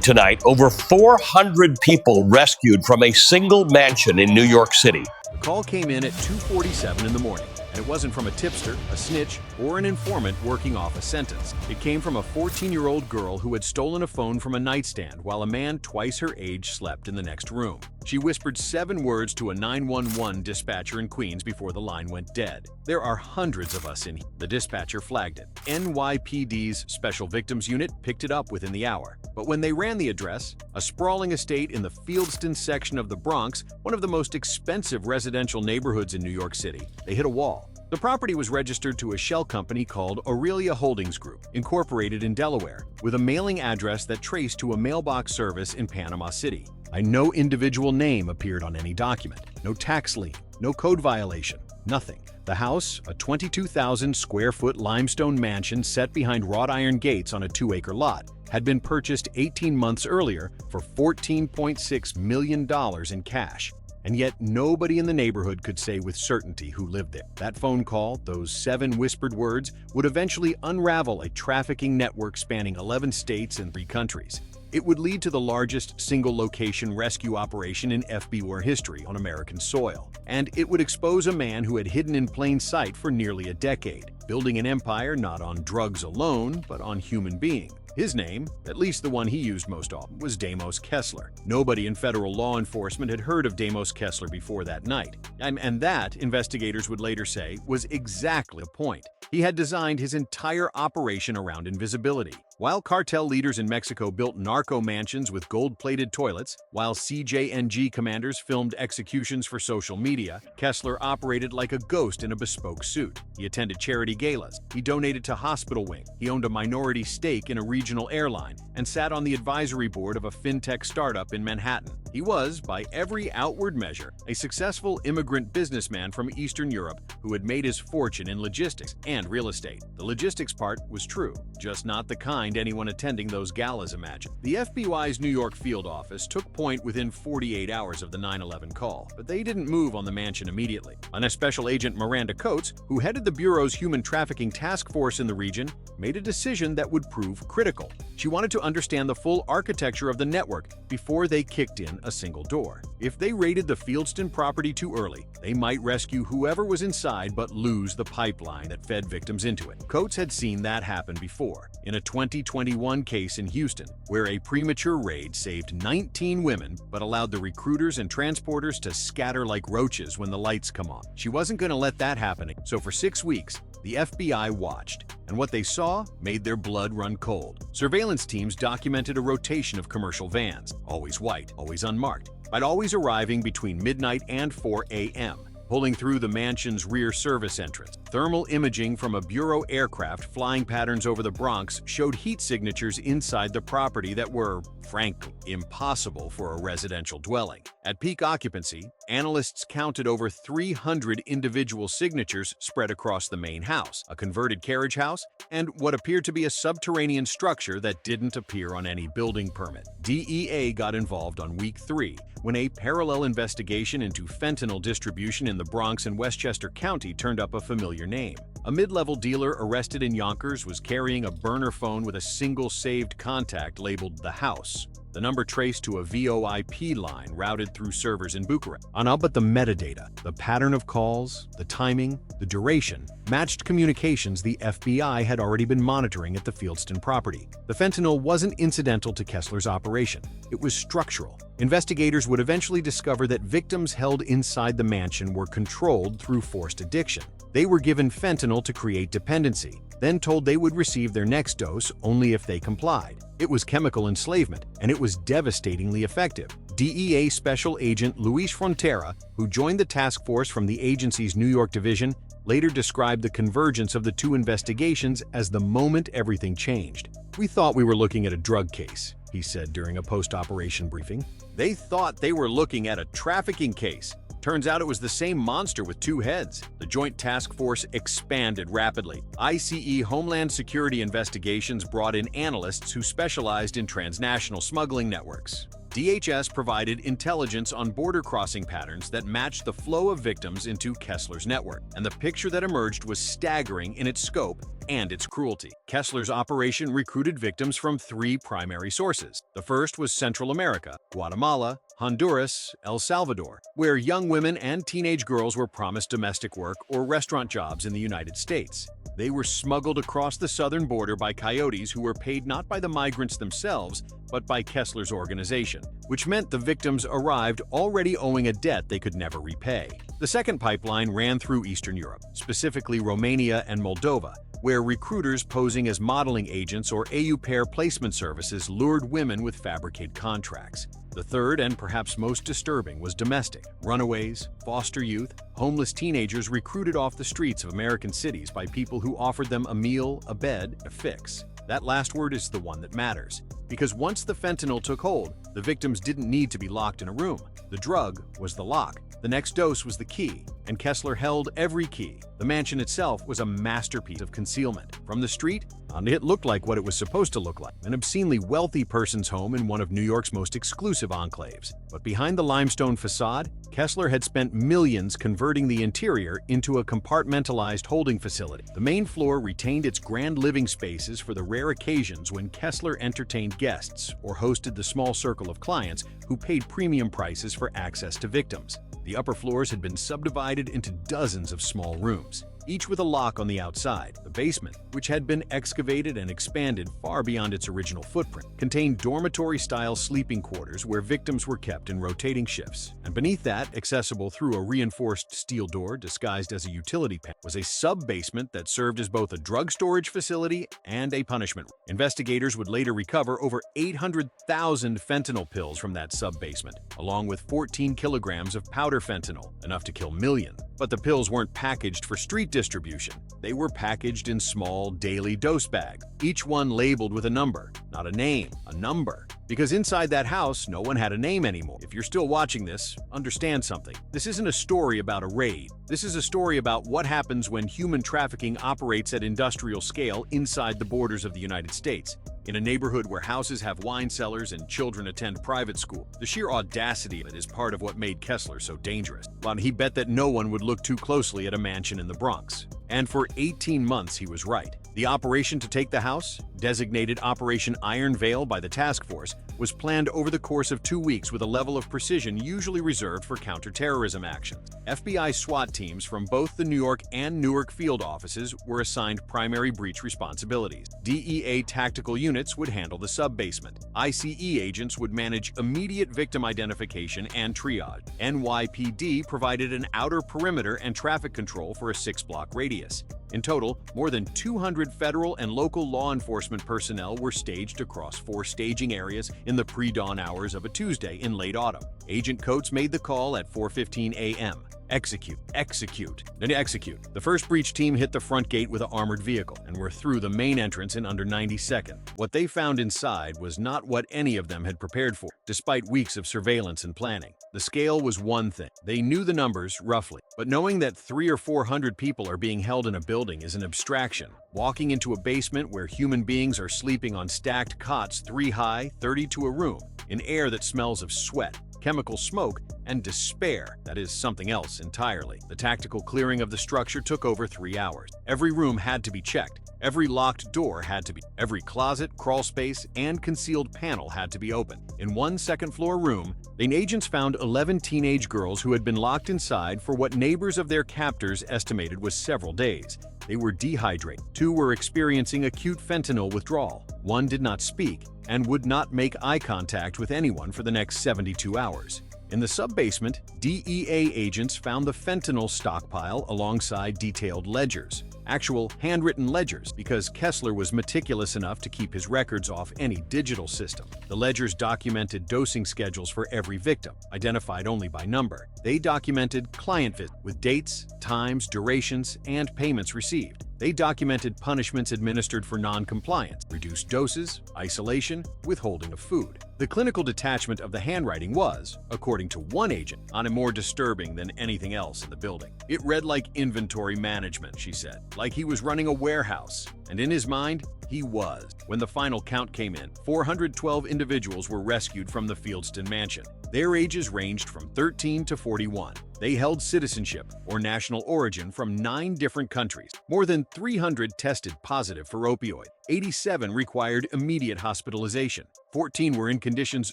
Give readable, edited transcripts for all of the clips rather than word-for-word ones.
Tonight, over 400 people rescued from a single mansion in New York City. The call came in at 2:47 in the morning, and it wasn't from a tipster, a snitch, or an informant working off a sentence. It came from a 14-year-old girl who had stolen a phone from a nightstand while a man twice her age slept in the next room. She whispered 7 words to a 911 dispatcher in Queens before the line went dead. "There are hundreds of us in here." The dispatcher flagged it. NYPD's Special Victims Unit picked it up within the hour. But when they ran the address, a sprawling estate in the Fieldston section of the Bronx, one of the most expensive residential neighborhoods in New York City, they hit a wall. The property was registered to a shell company called Aurelia Holdings Group, incorporated in Delaware, with a mailing address that traced to a mailbox service in Panama City. No individual name appeared on any document, no tax lien, no code violation, nothing. The house, a 22,000-square-foot limestone mansion set behind wrought iron gates on a 2-acre lot, had been purchased 18 months earlier for $14.6 million in cash. And yet nobody in the neighborhood could say with certainty who lived there. That phone call, those 7 whispered words, would eventually unravel a trafficking network spanning 11 states and 3 countries. It would lead to the largest single-location rescue operation in FBI history on American soil. And it would expose a man who had hidden in plain sight for nearly a decade, building an empire not on drugs alone, but on human beings. His name, at least the one he used most often, was Damos Kessler. Nobody in federal law enforcement had heard of Damos Kessler before that night. And that, investigators would later say, was exactly the point. He had designed his entire operation around invisibility. While cartel leaders in Mexico built narco mansions with gold-plated toilets, while CJNG commanders filmed executions for social media, Kessler operated like a ghost in a bespoke suit. He attended charity galas, he donated to hospital wing, he owned a minority stake in a regional airline, and sat on the advisory board of a fintech startup in Manhattan. He was, by every outward measure, a successful immigrant businessman from Eastern Europe who had made his fortune in logistics and real estate. The logistics part was true, just not the kind anyone attending those galas imagined. The FBI's New York field office took point within 48 hours of the 9/11 call, but they didn't move on the mansion immediately. And Special Agent Miranda Coates, who headed the Bureau's Human Trafficking Task Force in the region, made a decision that would prove critical. She wanted to understand the full architecture of the network before they kicked in a single door. If they raided the Fieldston property too early, they might rescue whoever was inside but lose the pipeline that fed victims into it. Coates had seen that happen before, in a 2021 case in Houston, where a premature raid saved 19 women but allowed the recruiters and transporters to scatter like roaches when the lights come on. She wasn't going to let that happen, so for 6 weeks, the FBI watched, and what they saw made their blood run cold. Surveillance teams documented a rotation of commercial vans, always white, always unmarked, but always arriving between midnight and 4 a.m., pulling through the mansion's rear service entrance. Thermal imaging from a Bureau aircraft flying patterns over the Bronx showed heat signatures inside the property that were, frankly, impossible for a residential dwelling. At peak occupancy, analysts counted over 300 individual signatures spread across the main house, a converted carriage house, and what appeared to be a subterranean structure that didn't appear on any building permit. DEA got involved on week 3, when a parallel investigation into fentanyl distribution in the Bronx and Westchester County turned up a familiar name. A mid-level dealer arrested in Yonkers was carrying a burner phone with a single saved contact labeled "The House." The number traced to a VoIP line routed through servers in Bucharest. But the metadata, the pattern of calls, the timing, the duration, matched communications the FBI had already been monitoring at the Fieldston property. The fentanyl wasn't incidental to Kessler's operation. It was structural. Investigators would eventually discover that victims held inside the mansion were controlled through forced addiction. They were given fentanyl to create dependency, then told they would receive their next dose only if they complied. It was chemical enslavement, and it was devastatingly effective. DEA Special Agent Luis Frontera, who joined the task force from the agency's New York division, later described the convergence of the 2 investigations as the moment everything changed. "We thought we were looking at a drug case," he said during a post-operation briefing. "They thought they were looking at a trafficking case. Turns out it was the same monster with 2 heads." The Joint Task Force expanded rapidly. ICE Homeland Security Investigations brought in analysts who specialized in transnational smuggling networks. DHS provided intelligence on border crossing patterns that matched the flow of victims into Kessler's network, and the picture that emerged was staggering in its scope and its cruelty. Kessler's operation recruited victims from three primary sources. The first was Central America, Guatemala, Honduras, El Salvador, where young women and teenage girls were promised domestic work or restaurant jobs in the United States. They were smuggled across the southern border by coyotes who were paid not by the migrants themselves, but by Kessler's organization, which meant the victims arrived already owing a debt they could never repay. The second pipeline ran through Eastern Europe, specifically Romania and Moldova, where recruiters posing as modeling agents or au pair placement services lured women with fabricated contracts. The third, and perhaps most disturbing, was domestic. Runaways, foster youth, homeless teenagers recruited off the streets of American cities by people who offered them a meal, a bed, a fix. That last word is the one that matters, because once the fentanyl took hold, the victims didn't need to be locked in a room. The drug was the lock. The next dose was the key, and Kessler held every key. The mansion itself was a masterpiece of concealment. From the street, it looked like what it was supposed to look like, an obscenely wealthy person's home in one of New York's most exclusive enclaves. But behind the limestone facade, Kessler had spent millions converting the interior into a compartmentalized holding facility. The main floor retained its grand living spaces for the rare occasions when Kessler entertained guests or hosted the small circle of clients who paid premium prices for access to victims. The upper floors had been subdivided into dozens of small rooms, each with a lock on the outside. The basement, which had been excavated and expanded far beyond its original footprint, contained dormitory-style sleeping quarters where victims were kept in rotating shifts. And beneath that, accessible through a reinforced steel door disguised as a utility pen, was a sub-basement that served as both a drug storage facility and a punishment room. Investigators would later recover over 800,000 fentanyl pills from that sub-basement, along with 14 kilograms of powder fentanyl, enough to kill millions. But the pills weren't packaged for street distribution. They were packaged in small, daily dose bags, each one labeled with a number, not a name, a number. Because inside that house, no one had a name anymore. If you're still watching this, understand something. This isn't a story about a raid. This is a story about what happens when human trafficking operates at industrial scale inside the borders of the United States. In a neighborhood where houses have wine cellars and children attend private school, the sheer audacity of it is part of what made Kessler so dangerous. But he bet that no one would look too closely at a mansion in the Bronx. And for 18 months, he was right. The operation to take the house, designated Operation Iron Veil by the task force, was planned over the course of 2 weeks with a level of precision usually reserved for counterterrorism actions. FBI SWAT teams from both the New York and Newark field offices were assigned primary breach responsibilities. DEA tactical units would handle the sub-basement. ICE agents would manage immediate victim identification and triage. NYPD provided an outer perimeter and traffic control for a 6-block radius. In total, more than 200 federal and local law enforcement personnel were staged across 4 staging areas in the pre-dawn hours of a Tuesday in late autumn. Agent Coates made the call at 4:15 a.m. Execute. The first breach team hit the front gate with an armored vehicle and were through the main entrance in under 90 seconds. What they found inside was not what any of them had prepared for, despite weeks of surveillance and planning. The scale was one thing. They knew the numbers, roughly. But knowing that 300 or 400 people are being held in a building is an abstraction. Walking into a basement where human beings are sleeping on stacked cots 3 high, 30 to a room, in air that smells of sweat, chemical smoke, and despair, that is something else entirely. The tactical clearing of the structure took over 3 hours. Every room had to be checked. Every locked door had to be. Every closet, crawl space, and concealed panel had to be opened. In one second-floor room, the agents found 11 teenage girls who had been locked inside for what neighbors of their captors estimated was several days. They were dehydrated. 2 were experiencing acute fentanyl withdrawal. 1 did not speak and would not make eye contact with anyone for the next 72 hours. In the sub-basement, DEA agents found the fentanyl stockpile alongside detailed ledgers. Actual handwritten ledgers, because Kessler was meticulous enough to keep his records off any digital system. The ledgers documented dosing schedules for every victim, identified only by number. They documented client visits with dates, times, durations, and payments received. They documented punishments administered for non-compliance, reduced doses, isolation, withholding of food. The clinical detachment of the handwriting was, according to one agent, more disturbing than anything else in the building. It read like inventory management, she said, like he was running a warehouse. And in his mind, He was. When the final count came in, 412 individuals were rescued from the Fieldston mansion. Their ages ranged from 13 to 41. They held citizenship or national origin from 9 different countries. More than 300 tested positive for opioid. 87 required immediate hospitalization. 14 were in conditions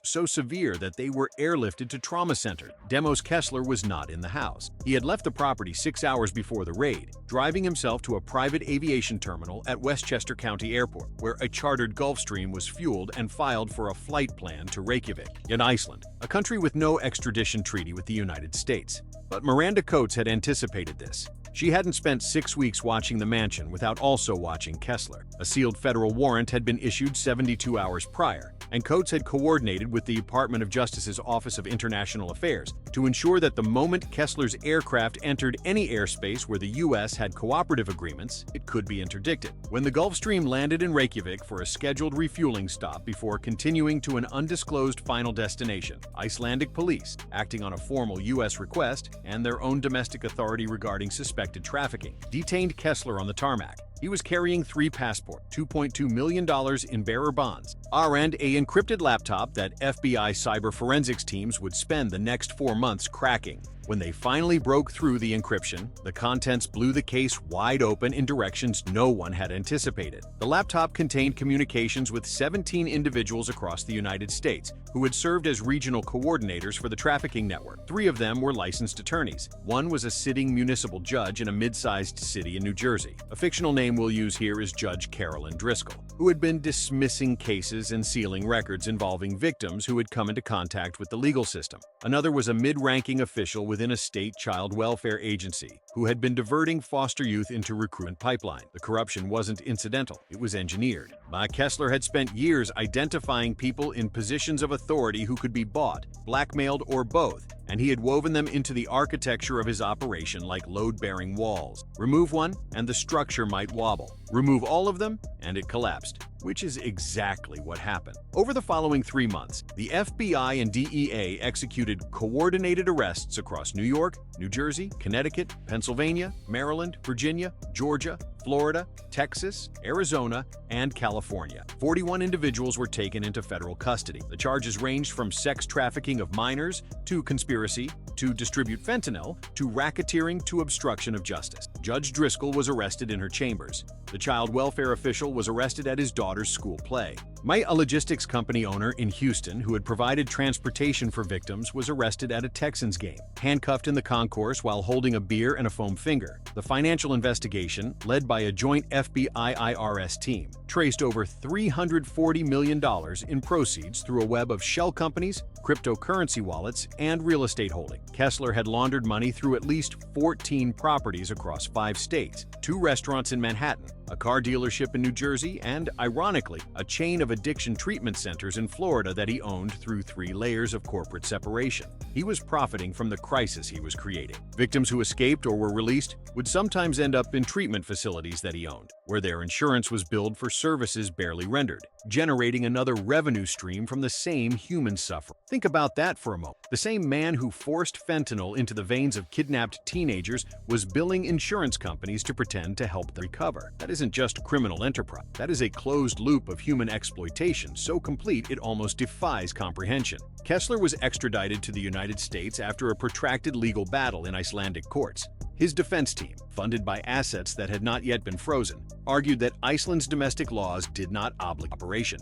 so severe that they were airlifted to trauma centers. Demos Kessler was not in the house. He had left the property 6 hours before the raid, driving himself to a private aviation terminal at Westchester County Airport, where a chartered Gulfstream was fueled and filed for a flight plan to Reykjavik, in Iceland, a country with no extradition treaty with the United States. But Miranda Coates had anticipated this. She hadn't spent 6 weeks watching the mansion without also watching Kessler. A sealed federal warrant had been issued 72 hours prior, and Coates had coordinated with the Department of Justice's Office of International Affairs to ensure that the moment Kessler's aircraft entered any airspace where the U.S. had cooperative agreements, it could be interdicted. When the Gulfstream landed in Reykjavik for a scheduled refueling stop before continuing to an undisclosed final destination, Icelandic police, acting on a formal U.S. request and their own domestic authority regarding suspected trafficking, detained Kessler on the tarmac. He was carrying 3 passports, $2.2 million in bearer bonds, and a encrypted laptop that FBI cyber forensics teams would spend the next 4 months cracking. When they finally broke through the encryption, the contents blew the case wide open in directions no one had anticipated. The laptop contained communications with 17 individuals across the United States who had served as regional coordinators for the trafficking network. 3 of them were licensed attorneys. One was a sitting municipal judge in a mid-sized city in New Jersey. A fictional name we'll use here is Judge Carolyn Driscoll, who had been dismissing cases and sealing records involving victims who had come into contact with the legal system. Another was a mid-ranking official within a state child welfare agency who had been diverting foster youth into recruitment pipeline. The corruption wasn't incidental, it was engineered. Kessler had spent years identifying people in positions of authority who could be bought, blackmailed, or both, and he had woven them into the architecture of his operation like load-bearing walls. Remove one, and the structure might wobble. Remove all of them, and it collapsed, which is exactly what happened. Over the following 3 months, the FBI and DEA executed coordinated arrests across New York, New Jersey, Connecticut, Pennsylvania, Maryland, Virginia, Georgia, Florida, Texas, Arizona, and California. 41 individuals were taken into federal custody. The charges ranged from sex trafficking of minors to conspiracy, to distribute fentanyl, to racketeering, to obstruction of justice. Judge Driscoll was arrested in her chambers. The child welfare official was arrested at his daughter's school play. A logistics company owner in Houston who had provided transportation for victims was arrested at a Texans game, handcuffed in the concourse while holding a beer and a foam finger. The financial investigation, led by a joint FBI-IRS team, traced over $340 million in proceeds through a web of shell companies, cryptocurrency wallets, and real estate holding. Kessler had laundered money through at least 14 properties across 5 states, 2 restaurants in Manhattan, a car dealership in New Jersey, and, ironically, a chain of addiction treatment centers in Florida that he owned through 3 layers of corporate separation. He was profiting from the crisis he was creating. Victims who escaped or were released would sometimes end up in treatment facilities that he owned, where their insurance was billed for services barely rendered, generating another revenue stream from the same human suffering. Think about that for a moment. The same man who forced fentanyl into the veins of kidnapped teenagers was billing insurance companies to pretend to help them recover. That isn't just criminal enterprise. That is a closed loop of human exploitation so complete it almost defies comprehension. Kessler was extradited to the United States after a protracted legal battle in Icelandic courts. His defense team, funded by assets that had not yet been frozen, argued that Iceland's domestic laws did not obligate operation.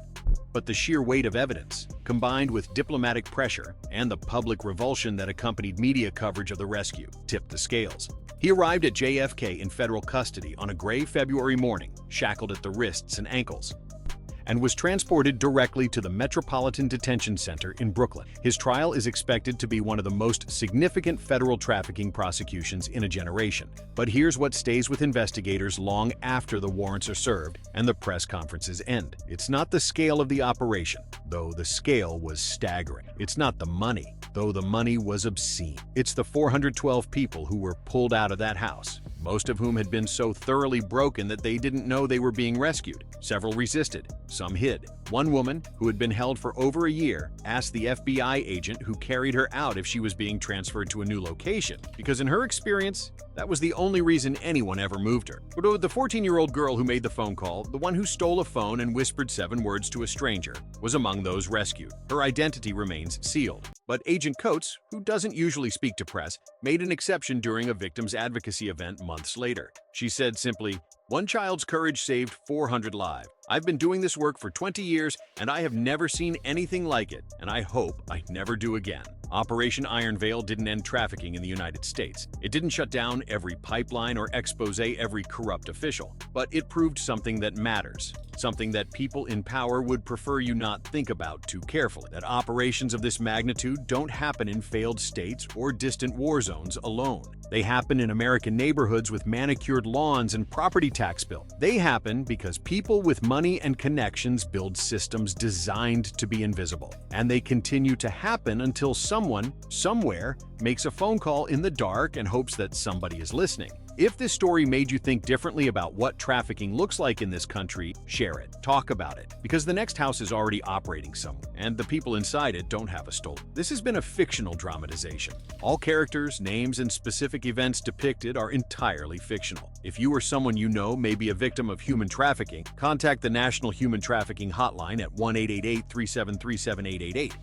But the sheer weight of evidence, combined with diplomatic pressure and the public revulsion that accompanied media coverage of the rescue, tipped the scales. He arrived at JFK in federal custody on a gray February morning, shackled at the wrists and ankles, and was transported directly to the Metropolitan Detention Center in Brooklyn. His trial is expected to be one of the most significant federal trafficking prosecutions in a generation. But here's what stays with investigators long after the warrants are served and the press conferences end. It's not the scale of the operation, though the scale was staggering. It's not the money, though the money was obscene. It's the 412 people who were pulled out of that house, most of whom had been so thoroughly broken that they didn't know they were being rescued. Several resisted, some hid. One woman, who had been held for over a year, asked the FBI agent who carried her out if she was being transferred to a new location, because in her experience, that was the only reason anyone ever moved her. But the 14-year-old girl who made the phone call, the one who stole a phone and whispered 7 words to a stranger, was among those rescued. Her identity remains sealed. But Agent Coates, who doesn't usually speak to press, made an exception during a victims advocacy event months later. She said simply, "One child's courage saved 400 lives. I've been doing this work for 20 years, and I have never seen anything like it, and I hope I never do again." Operation Iron Veil didn't end trafficking in the United States. It didn't shut down every pipeline or expose every corrupt official, but it proved something that matters, something that people in power would prefer you not think about too carefully, that operations of this magnitude don't happen in failed states or distant war zones alone. They happen in American neighborhoods with manicured lawns and property tax bills. They happen because people with money and connections build systems designed to be invisible. And they continue to happen until someone, somewhere, makes a phone call in the dark and hopes that somebody is listening. If this story made you think differently about what trafficking looks like in this country, share it. Talk about it. Because the next house is already operating somewhere, and the people inside it don't have a stolen. This has been a fictional dramatization. All characters, names, and specific events depicted are entirely fictional. If you or someone you know may be a victim of human trafficking, contact the National Human Trafficking Hotline at 1-888-373-7888.